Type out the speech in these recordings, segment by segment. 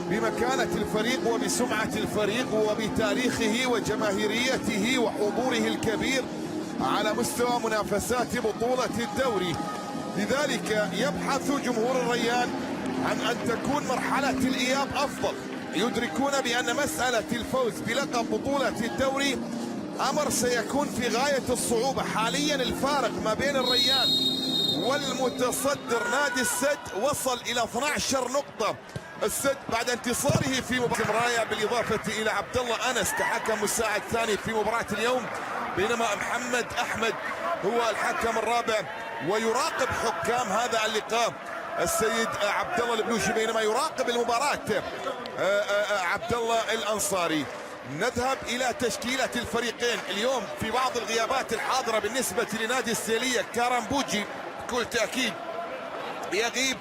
بمكانة الفريق وبسمعة الفريق وبتاريخه وجماهيريته وحضوره الكبير على مستوى منافسات بطولة الدوري. لذلك يبحث جمهور الريان عن أن تكون مرحلة الإياب أفضل. يدركون بأن مسألة الفوز بلقب بطولة الدوري أمر سيكون في غاية الصعوبة. حاليا الفارق ما بين الريان والمتصدر نادي السد وصل إلى 12 نقطة. السد بعد انتصاره في مباراة راية بالإضافة إلى عبد الله أنس كحكم مساعد ثاني في مباراة اليوم، بينما محمد أحمد هو الحكم الرابع. ويراقب حكام هذا اللقاء السيد عبد الله البلوشي، بينما يراقب المباراة عبد الله الأنصاري. نذهب إلى تشكيلة الفريقين اليوم. في بعض الغيابات الحاضرة بالنسبة لنادي السيلية كارامبوجي بكل تأكيد يغيب،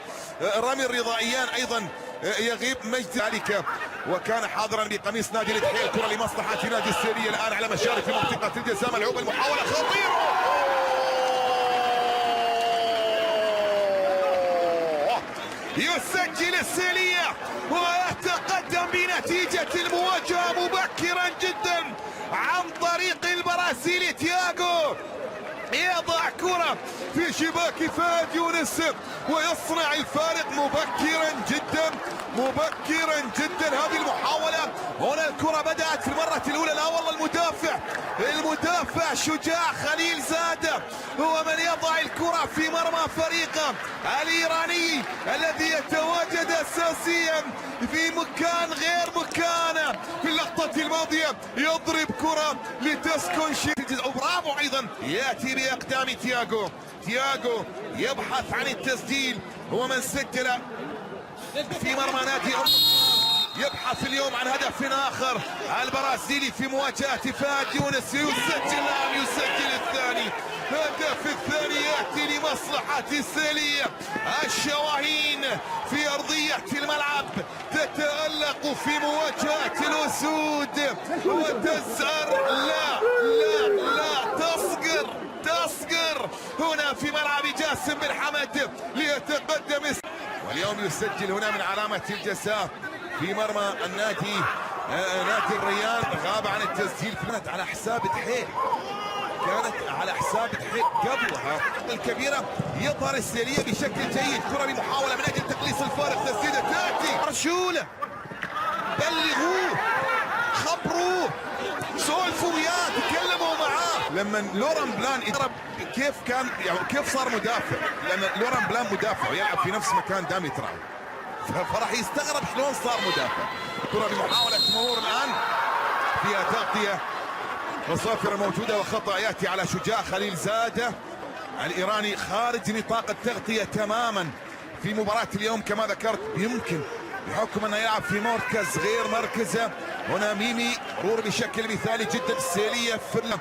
رامي الرضائيان أيضا يغيب، مجد ذلك وكان حاضرا بقميص نادي الاتحاد. الكرة لمصلحة نادي السيلية الآن على مشارف منطقة الجزاء، ملعوب المحاولة خطيرة، يسجل السيلية ويتقدم بنتيجة المواجهة مبكرا جدا عن طريق البرازيلي تياغو. يضع كرة في شباك فهد يونس ويصنع الفارق مبكرا جدا مبكرا جدا. هذه المحاولة هنا الكرة بدأت في المرة الأولى، لا والله المدافع شجاع خليل زادة هو من يضع الكرة في مرمى فريقه الإيراني الذي يتواجد أساسيا في مكان غير مكانه. في اللقطة الماضية يضرب كرة لتسكن برافو. أيضا يأتي بأقدام تياغو يبحث عن التسجيل، هو من سجل في مرمى نادي يبحث اليوم عن هدف آخر. البرازيلي في مواجهة فهد يونس يسجل الثاني. الهدف الثاني يأتي لمصلحة السيلية. الشواهين في أرضية الملعب تتألق في مواجهة الأسود وتزهر، لا تصقر هنا في ملعب جاسم بن حمد ليتقدم. واليوم يسجل هنا من علامة الجزاء في مرمى النادي نادي الريان. غاب عن التسجيل، كانت على حساب دحيح، قبلها الكبيرة. يظهر السيلية بشكل جيد، كرة بمحاولة من أجل تقليص الفارق، تسديدة تأتي مرشولة. بلغوه، خبروه، سولفوا وياه، تكلموا معاه. لما لوران بلان يضرب كيف صار مدافع، لأن لوران بلان مدافع ويلعب في نفس مكان داميترا، فراح يستغرب شلون صار مدافع. كرة بمحاولة مرور الآن فيها تغطية مصافرة موجودة وخطأ يأتي على شجاع خليل زادة الإيراني خارج نطاق التغطية تماما في مباراة اليوم. كما ذكرت يمكن بحكم أنه يلعب في مركز غير مركزه. هنا ميمي مرور بشكل مثالي جدا. السيلية في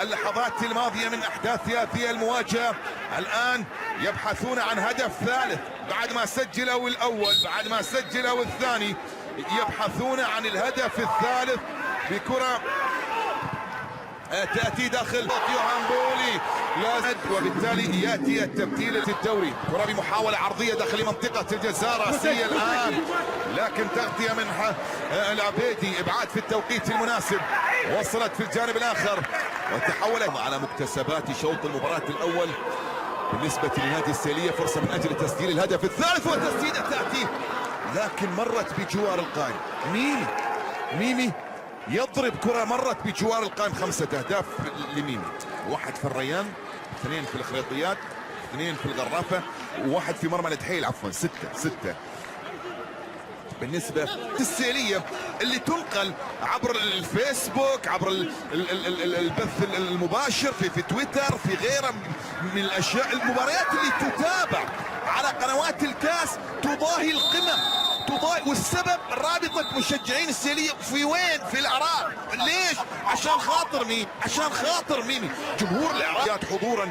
اللحظات الماضية من أحداثها في المواجهة الآن يبحثون عن هدف ثالث بعد ما سجلوا الأول، بعد ما سجلوا الثاني يبحثون عن الهدف الثالث بكرة تأتي داخل يوهان بولي وبالتالي يأتي التبديل في الدوري. كرة بمحاولة عرضية داخل منطقة الجزاء رأسية الآن، لكن تغطية من العبيدي، إبعاد في التوقيت المناسب، وصلت في الجانب الآخر وتحولت على مكتسبات شوط المباراة الأول بالنسبة لنادي السيلية. فرصة من أجل تسجيل الهدف الثالث وتسديدة تأتي لكن مرت بجوار القائم. ميمي يضرب كرة مرت بجوار القائم. 5 أهداف لميمي، 1 في الريان، 2 في الخريطيات، 2 في الغرافة، و1 في مرمى الدحيل. عفوا 6 بالنسبة للسيلية اللي تنقل عبر الفيسبوك، عبر البث المباشر في تويتر، في غيره من الأشياء. المباريات اللي تتابع على قنوات الكاس تضاهي القمم، والسبب رابطة مشجعين السيلية في وين؟ في العراق. ليش؟ عشان خاطر ميمي. جمهور العراق حضورا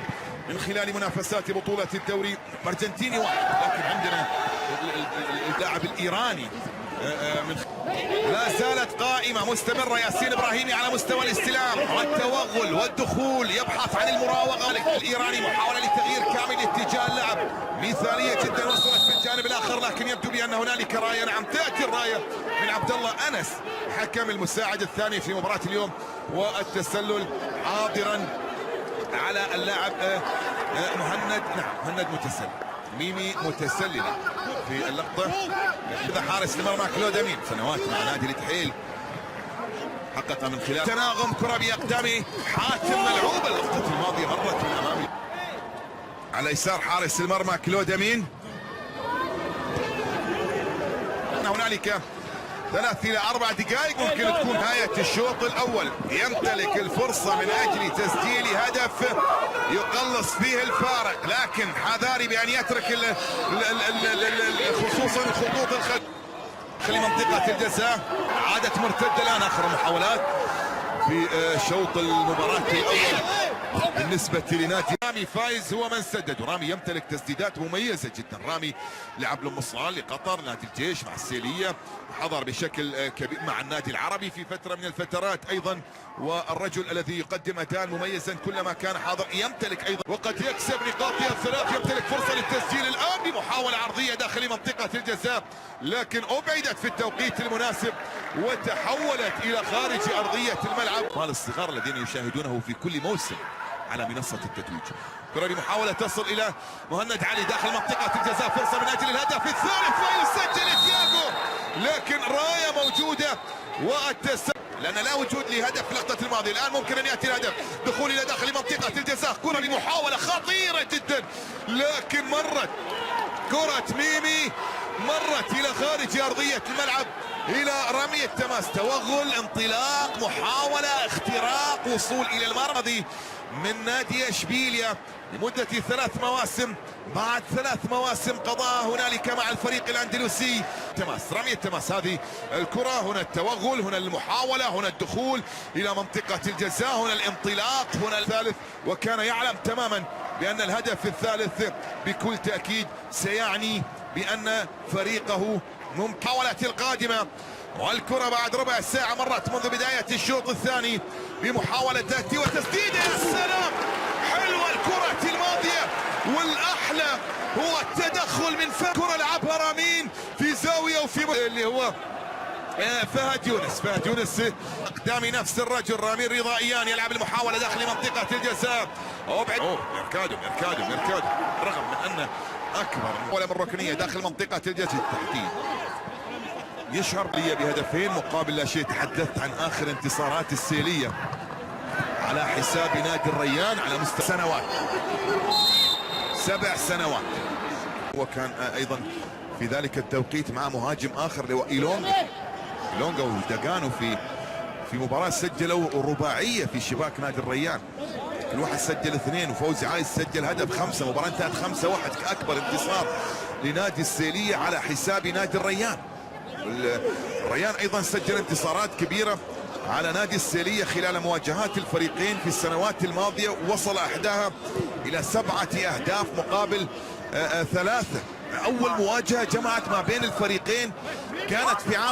من خلال منافسات بطولة الدوري. أرجنتيني واحد، لكن عندنا اللاعب الإيراني لا زالت قائمة مستمرة ياسين إبراهيمي على مستوى الاستلام والتوغل والدخول، يبحث عن المراوغة. الإيراني محاولة لتغيير كامل اتجاه اللعب، مثالية جدا وصلت في الجانب الآخر، لكن يبدو لي أن هنالك راية. نعم تأتي الراية من عبد الله أنس حكم المساعد الثاني في مباراة اليوم، والتسلل حاضرا على اللاعب مهند. نعم مهند متسلل، ميمي متسللة في اللقطة. إذا حارس المرمى كلود أمين سنوات مع نادي الاتحيل، حقق من خلال تناغم كرة بأقدامه حاتم ملعوبة. اللقطة الماضية مرت من أمامي على يسار حارس المرمى كلود أمين. هنالك 3 إلى 4 دقائق ممكن تكون نهاية الشوط الأول. يمتلك الفرصة من أجل تسجيل هدف يقلص فيه الفارق، لكن حذاري بأن يترك خصوصا خطوط الخلف منطقة الجزاء. عادت مرتدة الآن، آخر محاولات في شوط المباراة الأول بالنسبة لنادي رامي فايز هو من سدد، ورامي يمتلك تسديدات مميزة جدا. رامي لعب له مصران لقطر، نادي الجيش مع السيلية، حضر بشكل كبير مع النادي العربي في فترة من الفترات أيضا، والرجل الذي يقدم أداء مميزا كلما كان حاضر. يمتلك أيضا وقد يكسب نقاطه الثلاث، يمتلك فرصة للتسجيل الآن بمحاولة عرضية داخل منطقة الجزاء، لكن أبعدت في التوقيت المناسب وتحولت إلى خارج أرضية الملعب. مال الصغار الذين يشاهدونه في كل موسم على منصة التتويج. كرة محاولة تصل إلى مهند علي داخل منطقة الجزاء، فرصة من أجل الهدف الثالث ويسجل تياغو، لكن راية موجودة والتسلل لأن لا وجود لهدف في اللقطة الماضية. الآن ممكن أن يأتي الهدف، دخول إلى داخل منطقة الجزاء، كرة لمحاولة خطيرة جدا، لكن مرت كرة ميمي مرت إلى خارج أرضية الملعب إلى رمي التماس. توغل، انطلاق، محاولة، اختراق، وصول إلى المرمى من نادي اشبيليا لمدة 3 مواسم، بعد 3 مواسم قضاها هنالك مع الفريق الاندلسي. تماس، رمي التماس، هذه الكرة، هنا التوغل، هنا المحاولة، هنا الدخول إلى منطقة الجزاء، هنا الانطلاق، هنا الثالث، وكان يعلم تماما بأن الهدف الثالث بكل تأكيد سيعني بأن فريقه ممكن. محاولة القادمة والكرة بعد ربع ساعة مرت منذ بداية الشوط الثاني بمحاولة تأتي وتسديدة. يا سلام، حلوة الكرة الماضية، والأحلى هو التدخل من كرة لعبها رامين في زاوية وفي اللي هو فهد يونس قدام نفس الرجل رامين رضا إيان، يلعب المحاولة داخل منطقة الجزاء. ميركادو رغم من أن أكبر محاولة من ركنية داخل منطقة الجزاء التحتية، يشعر لي بهدفين مقابل لا شيء. تحدثت عن آخر انتصارات السيلية على حساب نادي الريان على مستوى سنوات، 7 سنوات، وكان أيضا في ذلك التوقيت مع مهاجم آخر اللي هو إيلونغا وداغانو في مباراة سجلوا رباعية في شباك نادي الريان، كل واحد سجل 2 وفوزي عايز سجل هدف 5. مباراة انتهت 5-1 كأكبر انتصار لنادي السيلية على حساب نادي الريان. الريان ايضا سجل انتصارات كبيرة على نادي السيلية خلال مواجهات الفريقين في السنوات الماضية، وصل احداها الى 7 أهداف مقابل 3. اول مواجهة جمعت ما بين الفريقين كانت في عام